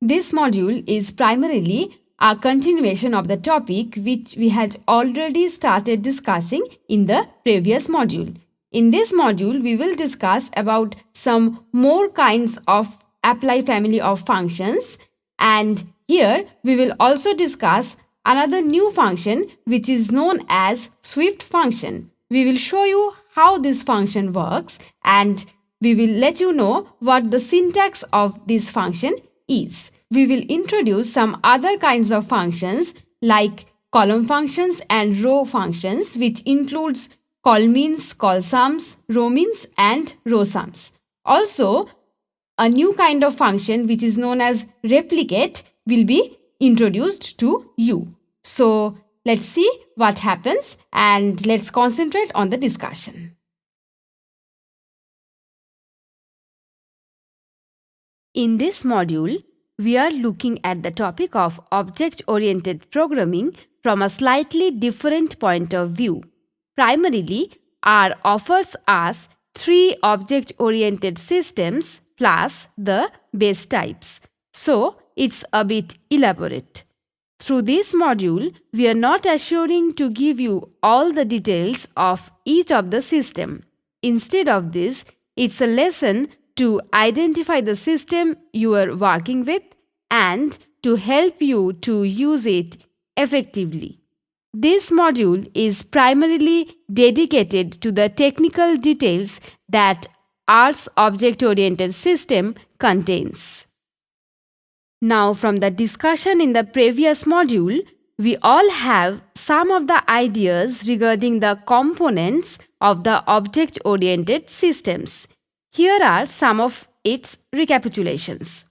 This module is primarily a continuation of the topic which we had already started discussing in the previous module. In this module, we will discuss about some more kinds of apply family of functions, and here we will also discuss another new function which is known as Swift function. We will show you how this function works and we will let you know what the syntax of this function is. We will introduce some other kinds of functions like column functions and row functions, which includes colmeans, colsums, rowmeans and rowsums. Also, a new kind of function which is known as replicate will be introduced to you. So let's see what happens and let's concentrate on the discussion. In this module, we are looking at the topic of object-oriented programming from a slightly different point of view. Primarily, R offers us 3 object-oriented systems plus the base types. So, it's a bit elaborate. Through this module, we are not assuring to give you all the details of each of the system. Instead of this, it's a lesson to identify the system you are working with and to help you to use it effectively. This module is primarily dedicated to the technical details that R's object-oriented system contains. Now, from the discussion in the previous module, we all have some of the ideas regarding the components of the object-oriented systems. Here are some of its recapitulations.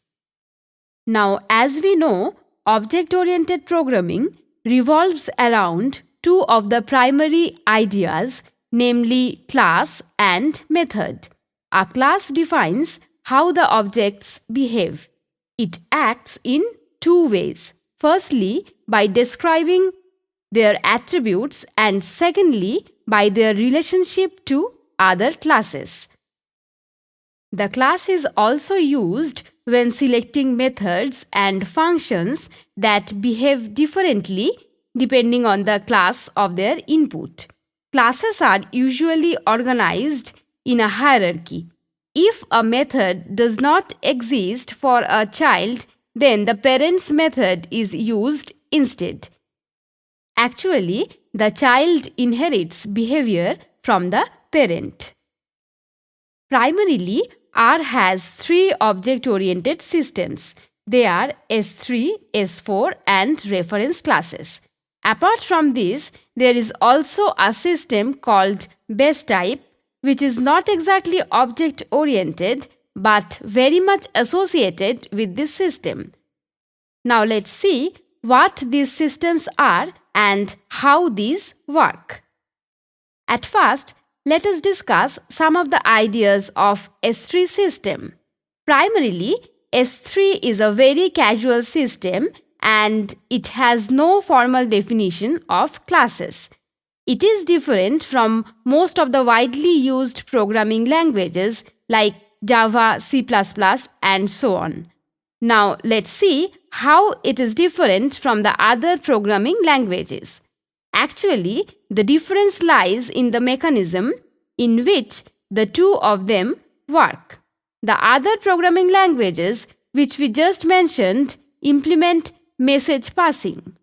Now, as we know, object-oriented programming revolves around 2 of the primary ideas, namely class and method. A class defines how the objects behave. It acts in 2 ways. Firstly, by describing their attributes, and secondly, by their relationship to other classes. The class is also used when selecting methods and functions that behave differently depending on the class of their input. Classes are usually organized in a hierarchy. If a method does not exist for a child, then the parent's method is used instead. Actually, the child inherits behavior from the parent. Primarily, R has 3 object-oriented systems. They are S3, S4 and reference classes. Apart from this, there is also a system called base type, which is not exactly object-oriented but very much associated with this system. Now let's see what these systems are and how these work. At first, let us discuss some of the ideas of S3 system. Primarily, S3 is a very casual system and it has no formal definition of classes. It is different from most of the widely used programming languages like Java, C++ and so on. Now let's see how it is different from the other programming languages. Actually, the difference lies in the mechanism in which the 2 of them work. The other programming languages, which we just mentioned, implement message passing.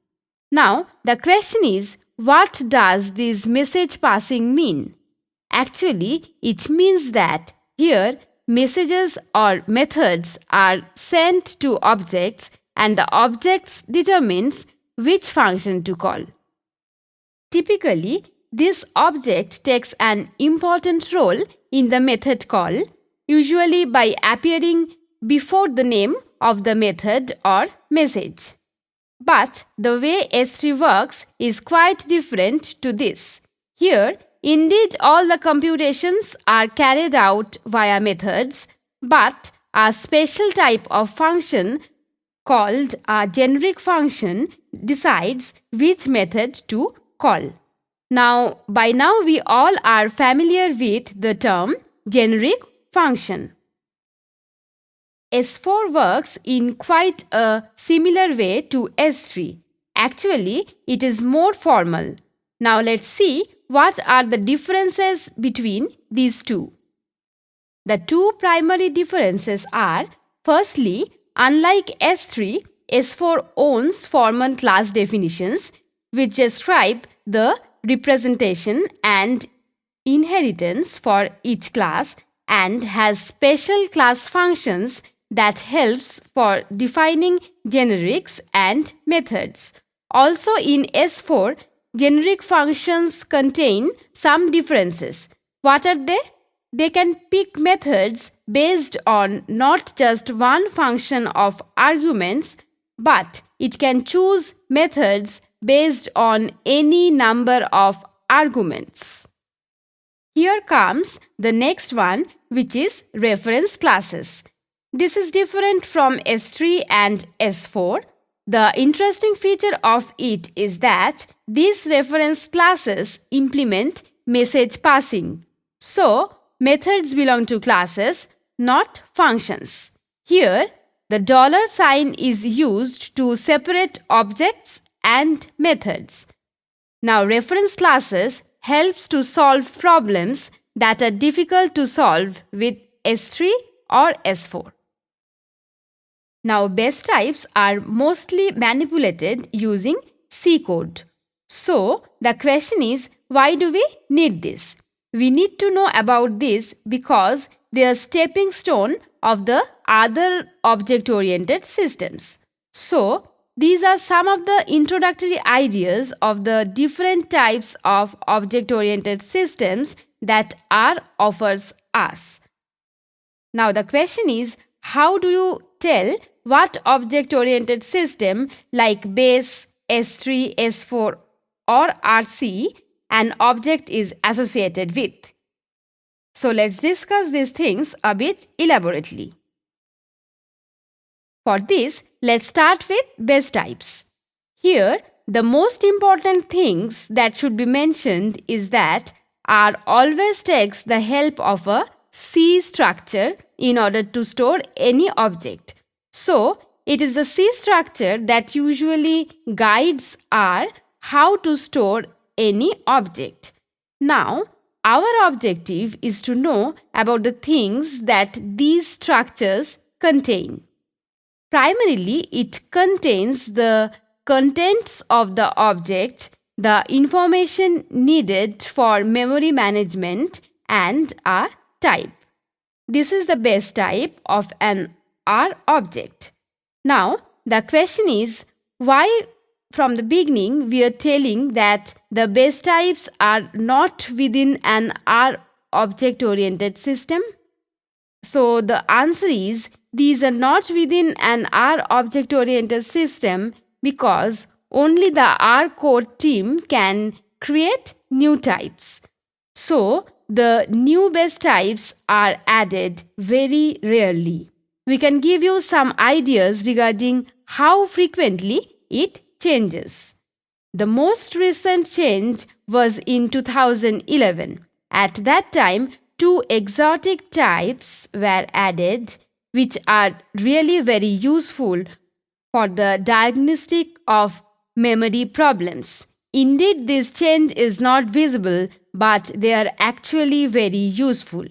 Now, the question is, what does this message passing mean? Actually, it means that here messages or methods are sent to objects and the objects determines which function to call. Typically, this object takes an important role in the method call, usually by appearing before the name of the method or message. But the way S3 works is quite different to this. Here, indeed, all the computations are carried out via methods, but a special type of function called a generic function decides which method to call. Now, by now we all are familiar with the term generic function. S4 works in quite a similar way to S3. Actually, it is more formal. Now let's see what are the differences between these two. The two primary differences are, firstly, unlike S3, S4 owns formal class definitions which describe the representation and inheritance for each class and has special class functions that helps for defining generics and methods. Also in S4, generic functions contain some differences. What are they? They can pick methods based on not just one function of arguments, but it can choose methods based on any number of arguments. Here comes the next one, which is reference classes. This is different from S3 and S4. The interesting feature of it is that these reference classes implement message passing. So, methods belong to classes, not functions. Here, the dollar sign is used to separate objects and methods. Now, reference classes helps to solve problems that are difficult to solve with S3 or S4. Now, base types are mostly manipulated using C code. So, the question is, why do we need this? We need to know about this because they are stepping stone of the other object-oriented systems. So, these are some of the introductory ideas of the different types of object-oriented systems that R offers us. Now the question is, how do you tell what object-oriented system like base, S3, S4 or RC an object is associated with? So let's discuss these things a bit elaborately. For this, let's start with base types. Here, the most important things that should be mentioned is that R always takes the help of a C structure in order to store any object. So, it is the C structure that usually guides R how to store any object. Now, our objective is to know about the things that these structures contain. Primarily, it contains the contents of the object, the information needed for memory management, and a type. This is the base type of an R object. Now, the question is, why from the beginning we are telling that the base types are not within an R object-oriented system? So, the answer is, these are not within an R object-oriented system because only the R core team can create new types. So, the new base types are added very rarely. We can give you some ideas regarding how frequently it changes. The most recent change was in 2011. At that time, two exotic types were added, which are really very useful for the diagnostic of memory problems. Indeed, this change is not visible, but they are actually very useful.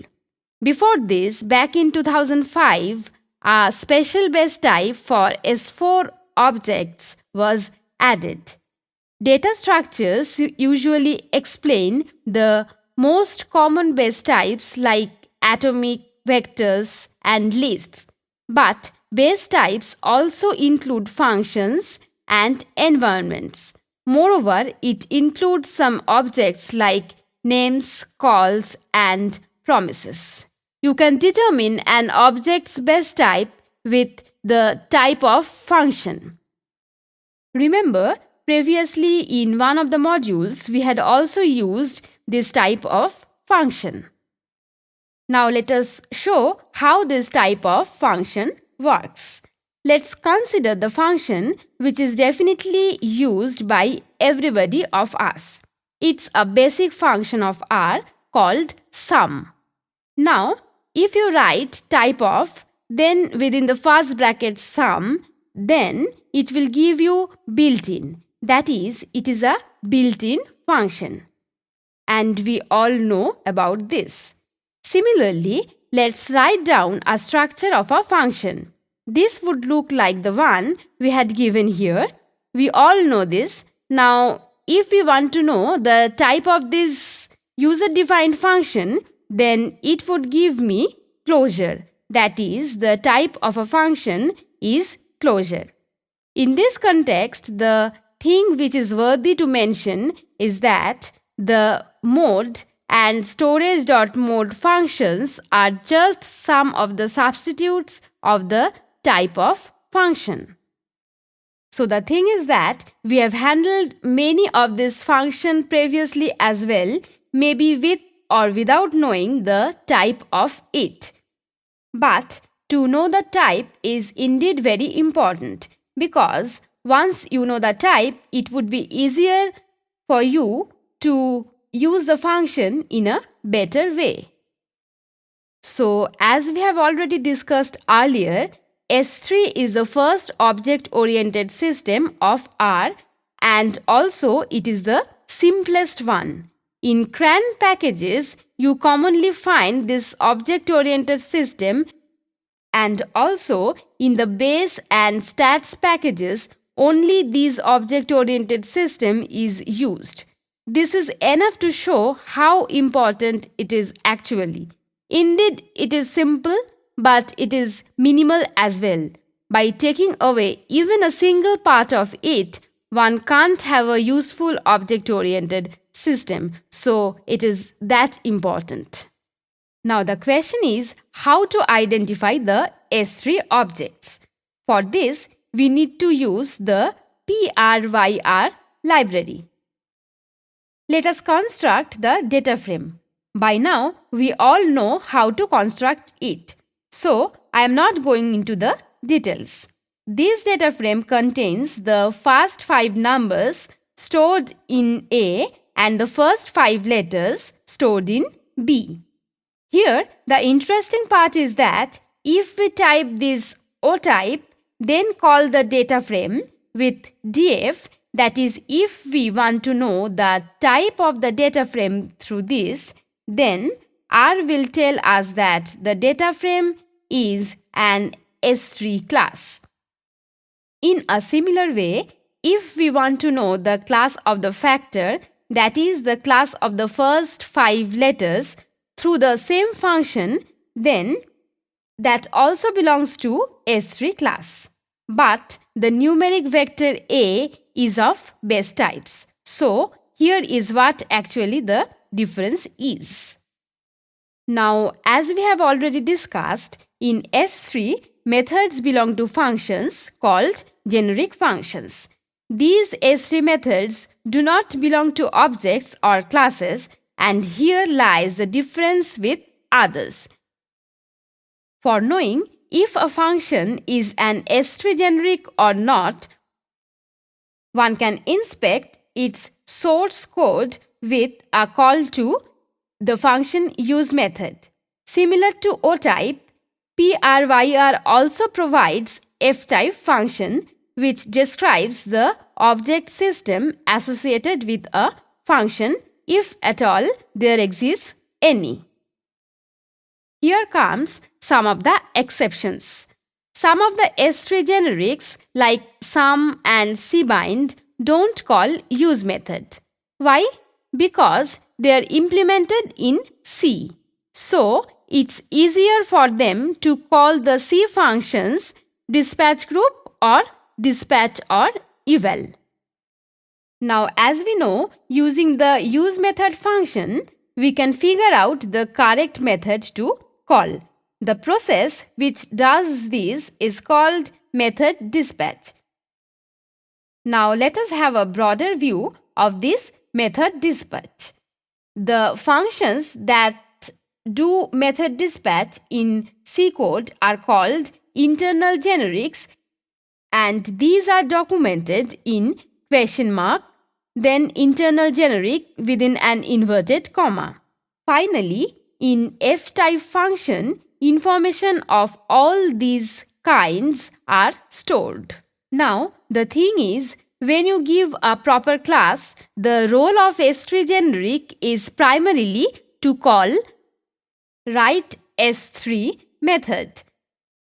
Before this, back in 2005, a special base type for S4 objects was added. Data structures usually explain the most common base types like atomic, vectors, and lists. But base types also include functions and environments. Moreover, it includes some objects like names, calls, and promises. You can determine an object's base type with the type of function. Remember, previously in one of the modules, we had also used this type of function. Now let us show how this type of function works. Let's consider the function which is definitely used by everybody of us. It's a basic function of R called sum. Now, if you write type of then within the first bracket sum, then it will give you built-in. That is, it is a built-in function. And we all know about this. Similarly, let's write down a structure of a function. This would look like the one we had given here. We all know this. Now, if we want to know the type of this user-defined function, then it would give me closure. That is, the type of a function is closure. In this context, the thing which is worthy to mention is that the mode and storage.mode functions are just some of the substitutes of the type of function. So the thing is that we have handled many of these functions previously as well, maybe with or without knowing the type of it. But to know the type is indeed very important, because once you know the type, it would be easier for you to use the function in a better way. So, as we have already discussed earlier, S3 is the first object-oriented system of R, and also it is the simplest one. In CRAN packages, you commonly find this object-oriented system, and also in the base and stats packages, only this object-oriented system is used. This is enough to show how important it is actually. Indeed, it is simple, but it is minimal as well. By taking away even a single part of it, one can't have a useful object-oriented system. So, it is that important. Now, the question is how to identify the S3 objects. For this, we need to use the PRYR library. Let us construct the data frame. By now, we all know how to construct it. So, I am not going into the details. This data frame contains the first 5 numbers stored in A and the first 5 letters stored in B. Here, the interesting part is that if we type this O type, then call the data frame with df, that is, if we want to know the type of the data frame through this, then R will tell us that the data frame is an S3 class. In a similar way, if we want to know the class of the factor, that is the class of the first 5 letters through the same function, then that also belongs to S3 class. But the numeric vector A is of base types. So, here is what actually the difference is. Now, as we have already discussed, in S3, methods belong to functions called generic functions. These S3 methods do not belong to objects or classes, and here lies the difference with others. For knowing if a function is an S3 generic or not, one can inspect its source code with a call to the function use method. Similar to O-type, PRYR also provides F-type function which describes the object system associated with a function, if at all there exists any. Here comes some of the exceptions. Some of the S3 generics like sum and cbind don't call use method. Why? Because they are implemented in C. So, it's easier for them to call the C functions dispatch group or dispatch or eval. Now, as we know, using the use method function, we can figure out the correct method to call. The process which does this is called method dispatch. Now, let us have a broader view of this method dispatch. The functions that do method dispatch in C code are called internal generics, and these are documented in question mark, then internal generic within an inverted comma. Finally, in F-type function, information of all these kinds are stored. Now, the thing is, when you give a proper class, the role of S3 generic is primarily to call write S3 method.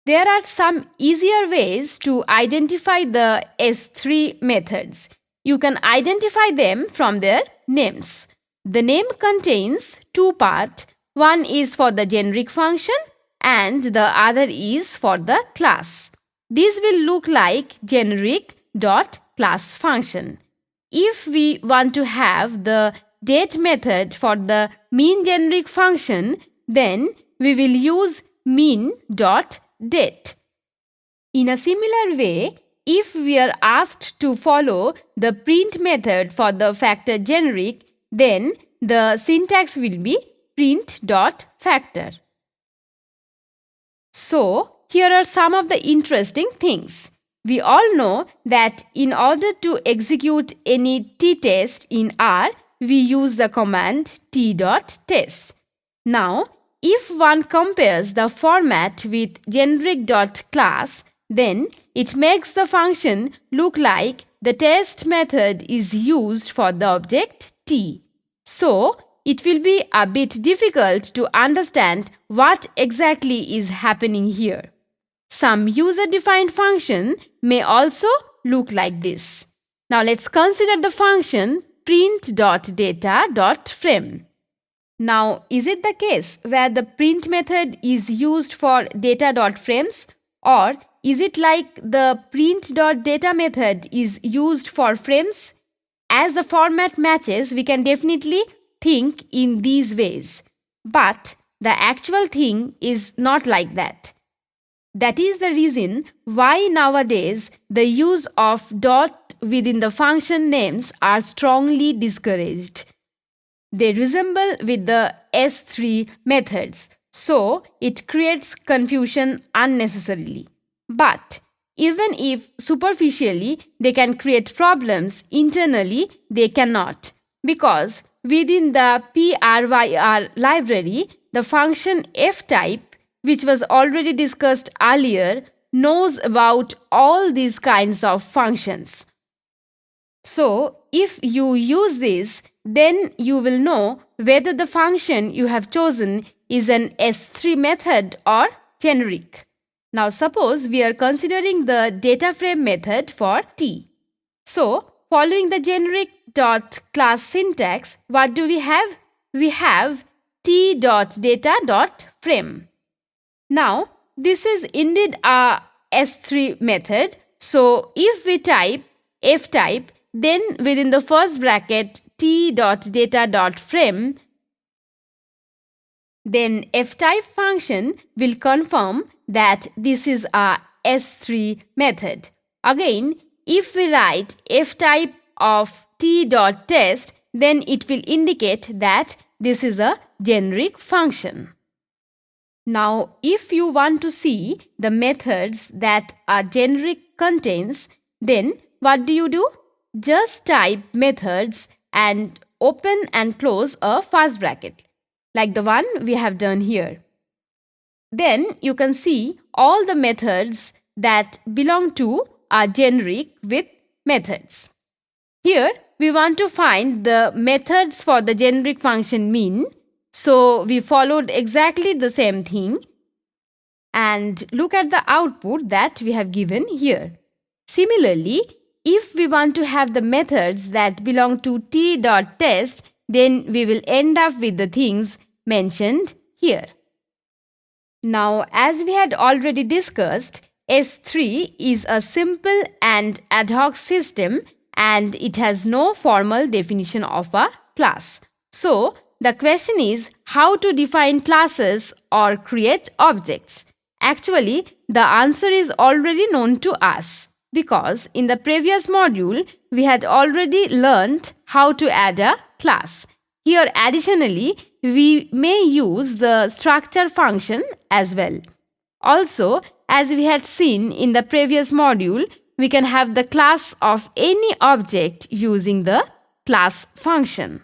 There are some easier ways to identify the S3 methods. You can identify them from their names. The name contains two parts. One is for the generic function and the other is for the class. These will look like generic.class function. If we want to have the date method for the mean generic function, then we will use mean.date. In a similar way, if we are asked to follow the print method for the factor generic, then the syntax will be print.factor. So, here are some of the interesting things. We all know that in order to execute any t-test in R, we use the command t.test. Now, if one compares the format with generic.class, then it makes the function look like the test method is used for the object t. So, it will be a bit difficult to understand what exactly is happening here. Some user-defined function may also look like this. Now let's consider the function print.data.frame. Now, is it the case where the print method is used for data.frames, or is it like the print.data method is used for frames? As the format matches, we can definitely think in these ways. But the actual thing is not like that. That is the reason why nowadays the use of dot within the function names are strongly discouraged. They resemble with the S3 methods, so it creates confusion unnecessarily. But even if superficially they can create problems, internally they cannot, because within the PRYR library, the function ftype, which was already discussed earlier, knows about all these kinds of functions. So, if you use this, then you will know whether the function you have chosen is an S3 method or generic. Now, suppose we are considering the data frame method for t. So, following the generic.class syntax, what do we have? We have t.data.frame. Now, this is indeed a S3 method. So, if we type ftype, then within the first bracket t.data.frame, then ftype function will confirm that this is a S3 method. Again, if we write ftype of t.test, then it will indicate that this is a generic function. Now, if you want to see the methods that a generic contains, then what do? Just type methods and open and close a first bracket, like the one we have done here. Then you can see all the methods that belong to a generic with methods. Here we want to find the methods for the generic function mean. So we followed exactly the same thing. And look at the output that we have given here. Similarly, if we want to have the methods that belong to t.test, then we will end up with the things mentioned here. Now, as we had already discussed, S3 is a simple and ad hoc system and it has no formal definition of a class. So, the question is how to define classes or create objects. Actually, the answer is already known to us because in the previous module, we had already learned how to add a class. Here, additionally, we may use the structure function as well. Also, as we had seen in the previous module, we can have the class of any object using the class function.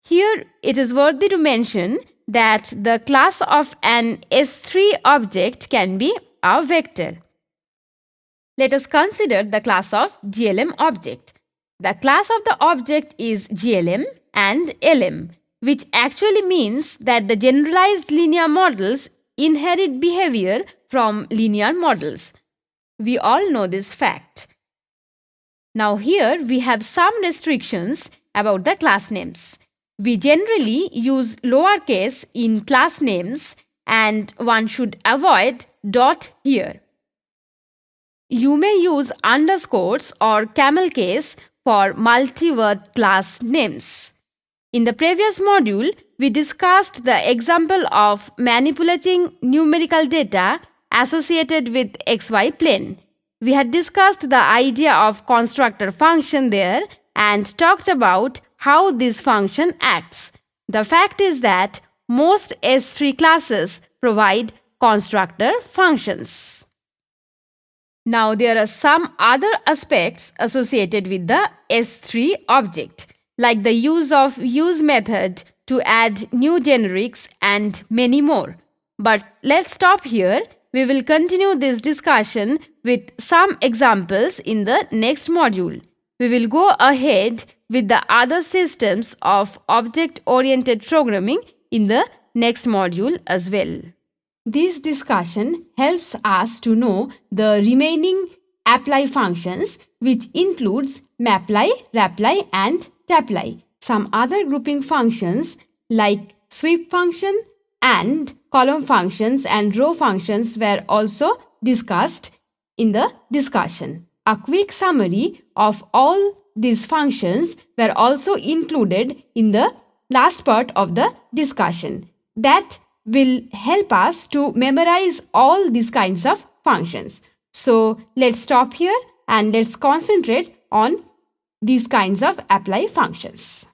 Here, it is worthy to mention that the class of an S3 object can be a vector. Let us consider the class of GLM object. The class of the object is GLM and LM, which actually means that the generalized linear models inherit behavior from linear models. We all know this fact. Now here we have some restrictions about the class names. We generally use lowercase in class names and one should avoid dot here. You may use underscores or camel case for multi-word class names. In the previous module, we discussed the example of manipulating numerical data associated with XY plane. We had discussed the idea of constructor function there and talked about how this function acts. The fact is that most S3 classes provide constructor functions. Now there are some other aspects associated with the S3 object, like the use of use method to add new generics and many more. But let's stop here. We will continue this discussion with some examples in the next module. We will go ahead with the other systems of object-oriented programming in the next module as well. This discussion helps us to know the remaining apply functions, which includes maply, reply and tapply. Some other grouping functions like sweep function and column functions and row functions were also discussed in the discussion. A quick summary of all these functions were also included in the last part of the discussion. That will help us to memorize all these kinds of functions. So let's stop here and let's concentrate on these kinds of apply functions.